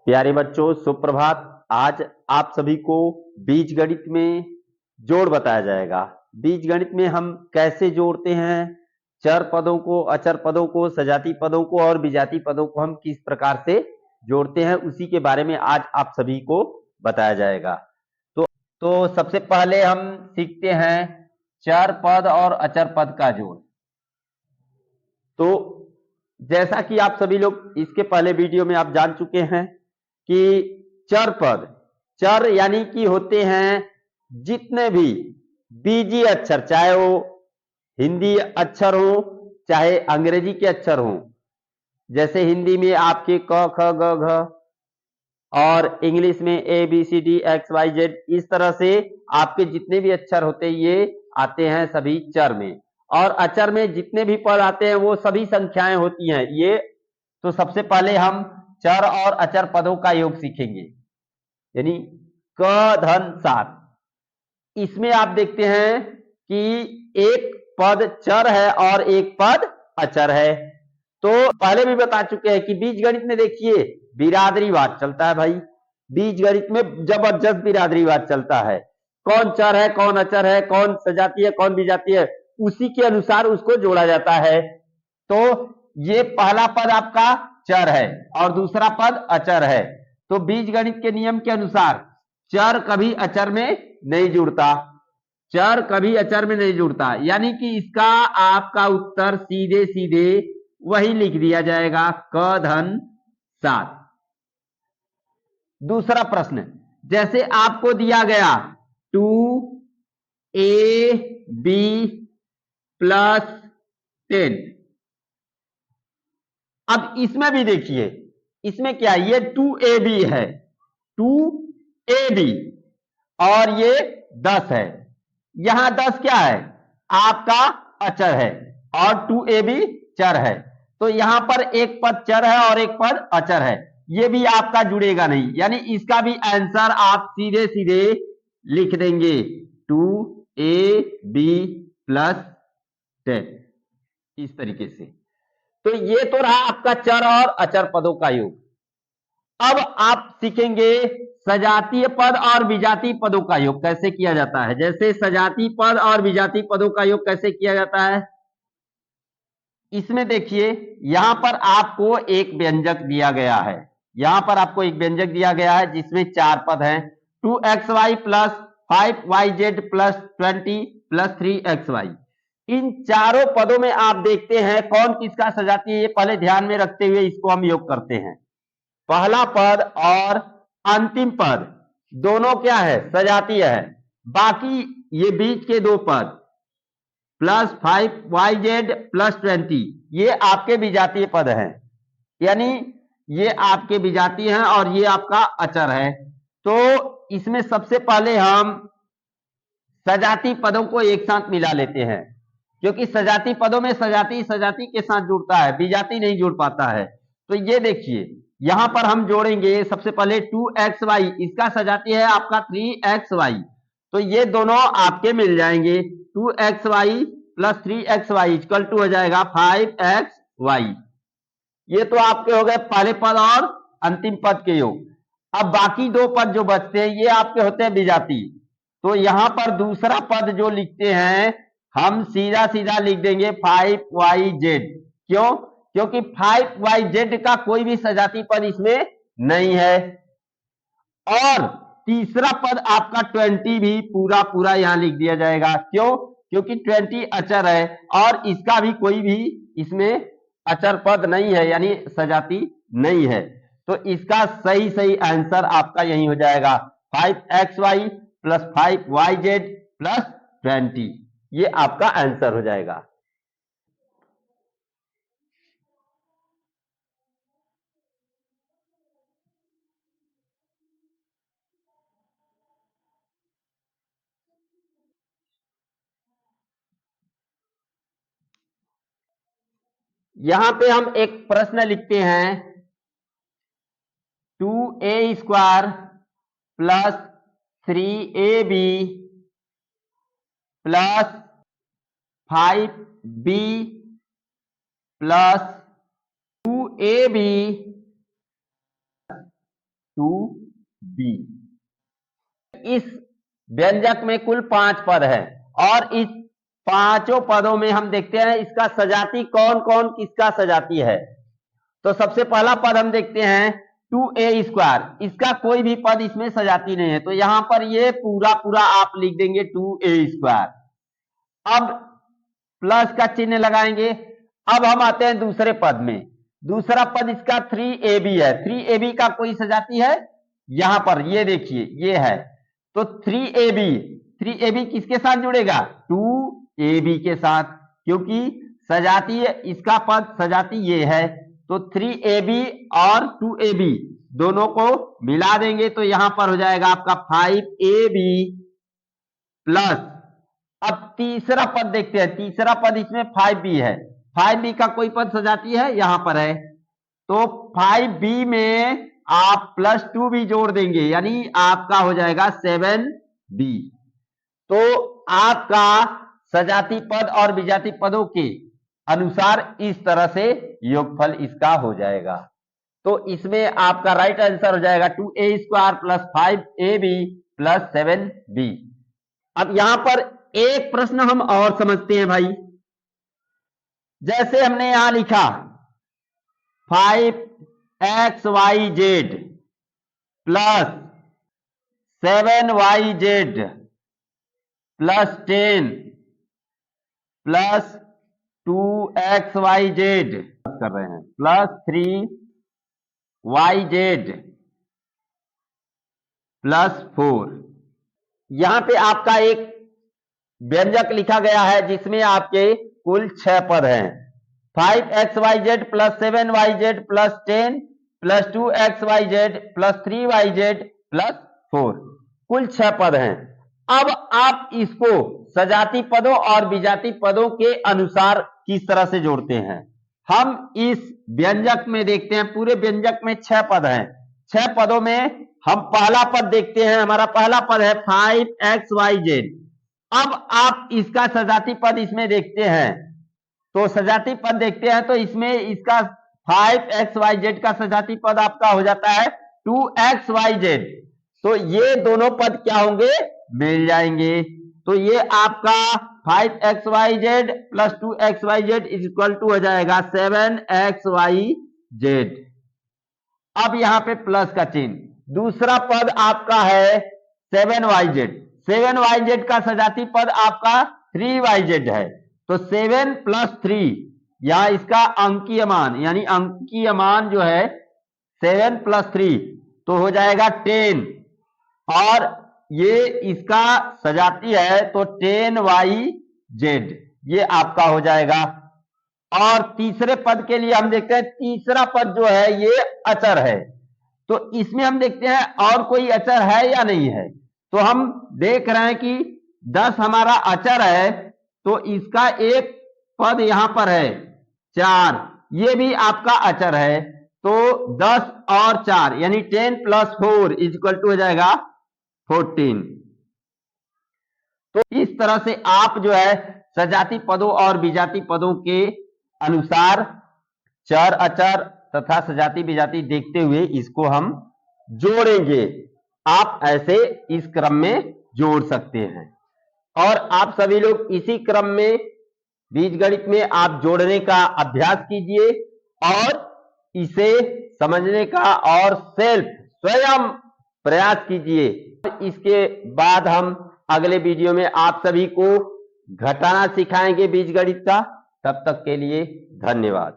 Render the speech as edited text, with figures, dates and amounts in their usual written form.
प्यारे बच्चों, सुप्रभात। आज आप सभी को बीजगणित में जोड़ बताया जाएगा। बीजगणित में हम कैसे जोड़ते हैं, चर पदों को, अचर पदों को, सजाती पदों को और विजाती पदों को हम किस प्रकार से जोड़ते हैं, उसी के बारे में आज आप सभी को बताया जाएगा। तो सबसे पहले हम सीखते हैं चर पद और अचर पद का जोड़। तो जैसा कि आप सभी लोग इसके पहले वीडियो में आप जान चुके हैं कि चर पद, चर यानी कि होते हैं जितने भी बीजी अक्षर, चाहे वो हिंदी अक्षर हो चाहे अंग्रेजी के अक्षर हो। जैसे हिंदी में आपके क ख ग घ और इंग्लिश में A B C D X Y Z, इस तरह से आपके जितने भी अक्षर होते हैं ये आते हैं सभी चर में। और अचर में जितने भी पद आते हैं वो सभी संख्याएं होती हैं ये। तो सबसे पहले हम चर और अचर पदों का योग सीखेंगे, यानी क धन 7। इसमें आप देखते हैं कि एक पद चर है और एक पद अचर है। तो पहले भी बता चुके हैं कि बीजगणित में देखिए बिरादरीवाद चलता है भाई। बीजगणित में जबरदस्त बिरादरीवाद चलता है। कौन चर है, कौन अचर है, कौन सजाती है, कौन विजाती है, उसी के अनुसार उसको जोड़ा जाता है। तो ये पहला पद आपका चर है और दूसरा पद अचर है। तो बीजगणित के नियम के अनुसार चर कभी अचर में नहीं जुड़ता, चर कभी अचर में नहीं जुड़ता, यानी कि इसका आपका उत्तर सीधे सीधे वही लिख दिया जाएगा, क धन 7। दूसरा प्रश्न, जैसे आपको दिया गया 2ab प्लस 10। अब इसमें भी देखिए, इसमें क्या है, ये 2ab है, 2ab और ये 10 है। यहां 10 क्या है, आपका अचर है और 2ab चर है। तो यहां पर एक पद चर है और एक पद अचर है, ये भी आपका जुड़ेगा नहीं, यानी इसका भी आंसर आप सीधे सीधे लिख देंगे 2ab प्लस 10, इस तरीके से। तो ये तो रहा आपका चर और अचर पदों का योग। अब आप सीखेंगे सजातीय पद और विजातीय पदों का योग कैसे किया जाता है। जैसे सजातीय पद और विजातीय पदों का योग कैसे किया जाता है, इसमें देखिए यहां पर आपको एक व्यंजक दिया गया है, यहां पर आपको एक व्यंजक दिया गया है जिसमें 4 पद हैं, 2xy plus 5yz plus 20 plus 3xy। इन चारों पदों में आप देखते हैं कौन किसका सजातीय है, ये पहले ध्यान में रखते हुए इसको हम योग करते हैं। पहला पद और अंतिम पद दोनों क्या है, सजातीय है। बाकी ये बीच के दो पद प्लस 5yz प्लस 20 ये आपके विजातीय पद हैं, यानी ये आपके विजातीय हैं और ये आपका अचर है। तो इसमें सबसे पहले हम सजाती पदों को एक साथ मिला लेते हैं, क्योंकि सजाती पदों में सजाती सजाती के साथ जुड़ता है, विजाती नहीं जुड़ पाता है। तो ये देखिए यहां पर हम जोड़ेंगे सबसे पहले 2xy, इसका सजाती है आपका 3xy, तो ये दोनों आपके मिल जाएंगे। 2xy plus 3xy equal to हो जाएगा 5xy। ये तो आपके हो गए पहले पद और अंतिम पद के योग। अब बाकी दो पद जो बचते हैं ये आपके होते हैं विजाती। तो यहां पर दूसरा पद जो लिखते हैं हम सीधा सीधा लिख देंगे 5yz। क्यों, क्योंकि 5yz का कोई भी सजाती पद इसमें नहीं है। और तीसरा पद आपका 20 भी पूरा पूरा यहां लिख दिया जाएगा। क्यों, क्योंकि 20 अचर है और इसका भी कोई भी इसमें अचर पद नहीं है, यानी सजाती नहीं है। तो इसका सही सही आंसर आपका यही हो जाएगा 5xy प्लस 5yz प्लस 20, ये आपका आंसर हो जाएगा। यहां पे हम एक प्रश्न लिखते हैं 2a square plus 3ab plus 5b plus 2ab 2b। इस व्यंजक में कुल 5 पद है और इस पांचों पदों में हम देखते हैं इसका सजाती कौन कौन किसका सजाती है। तो सबसे पहला पद हम देखते हैं 2a²। इसका कोई भी पद इसमें सजाती नहीं है, तो यहां पर ये पूरा पूरा आप लिख देंगे 2a²। अब प्लस का चिन्ह लगाएंगे। अब हम आते हैं दूसरे पद में। दूसरा पद इसका 3ab है। 3ab का कोई सजाती है? यहां पर ये देखिए ये है, तो 3ab किसके साथ जुड़ेगा? 2ab के साथ, क्योंकि सजाती है इसका पद सजाती ये है, तो 3ab और 2ab दोनों को मिला देंगे तो यहां पर हो जाएगा आपका 5ab प्लस। अब तीसरा पद देखते हैं। तीसरा पद इसमें 5b है। 5b का कोई पद सजाती है? यहां पर है, तो 5b में आप प्लस 2 भी जोड़ देंगे, यानी आपका हो जाएगा 7b। तो आपका सजाती पद और विजाती पदों के अनुसार इस तरह से योगफल इसका हो जाएगा। तो इसमें आपका राइट आंसर हो जाएगा 2a² plus 5ab plus 7b। अब यहां पर एक प्रश्न हम और समझते हैं भाई। जैसे हमने यहां लिखा 5xyz plus 7yz plus 10 plus 2xyz कर रहे हैं प्लस 3yz प्लस 4। यहां पे आपका एक व्यंजक लिखा गया है जिसमें आपके कुल 6 पद हैं। 5xyz plus 7yz plus 10 plus 2xyz plus 3yz plus 4, कुल 6 पद हैं। अब आप इसको सजाती पदों और विजाती पदों के अनुसार किस तरह से जोड़ते हैं? हम इस व्यंजक में देखते हैं, पूरे व्यंजक में 6 पद हैं। 6 पदों में हम पहला पद देखते हैं। हमारा पहला पद है 5xyz। अब आप इसका सजाती पद इसमें देखते हैं, तो सजाती पद देखते हैं तो इसमें इसका 5xyz का सजाती पद आपका हो जाता है 2xyz। तो ये दोनों पद क्या होंगे? मिल जाएंगे। तो ये आपका 5xyz plus 2xyz is equal to हो जाएगा 7xyz। अब यहां पे प्लस का चिन्ह। दूसरा पद आपका है 7yz। 7yz का सजाती पद आपका 3yz है, तो 7 प्लस 3 यहां इसका अंकीय मान, यानी अंकीय मान जो है 7 प्लस 3 तो हो जाएगा 10, और ये इसका सजाती है तो 10yz, ये आपका हो जाएगा। और तीसरे पद के लिए हम देखते हैं, तीसरा पद जो है ये अचर है, तो इसमें हम देखते हैं और कोई अचर है या नहीं है। तो हम देख रहे हैं कि 10 हमारा अचर है, तो इसका एक पद यहां पर है 4, ये भी आपका अचर है, तो 10 और 4 यानी 10 प्लस 4 इज इक्वल टू हो जाएगा 14। तो इस तरह से आप जो है सजाती पदों और विजाती पदों के अनुसार चर अचर तथा सजाती विजाती देखते हुए इसको हम जोड़ेंगे। आप ऐसे इस क्रम में जोड़ सकते हैं, और आप सभी लोग इसी क्रम में बीजगणित में आप जोड़ने का अभ्यास कीजिए और इसे समझने का और स्वयं प्रयास कीजिए। इसके बाद हम अगले वीडियो में आप सभी को घटाना सिखाएंगे बीजगणित का। तब तक के लिए धन्यवाद।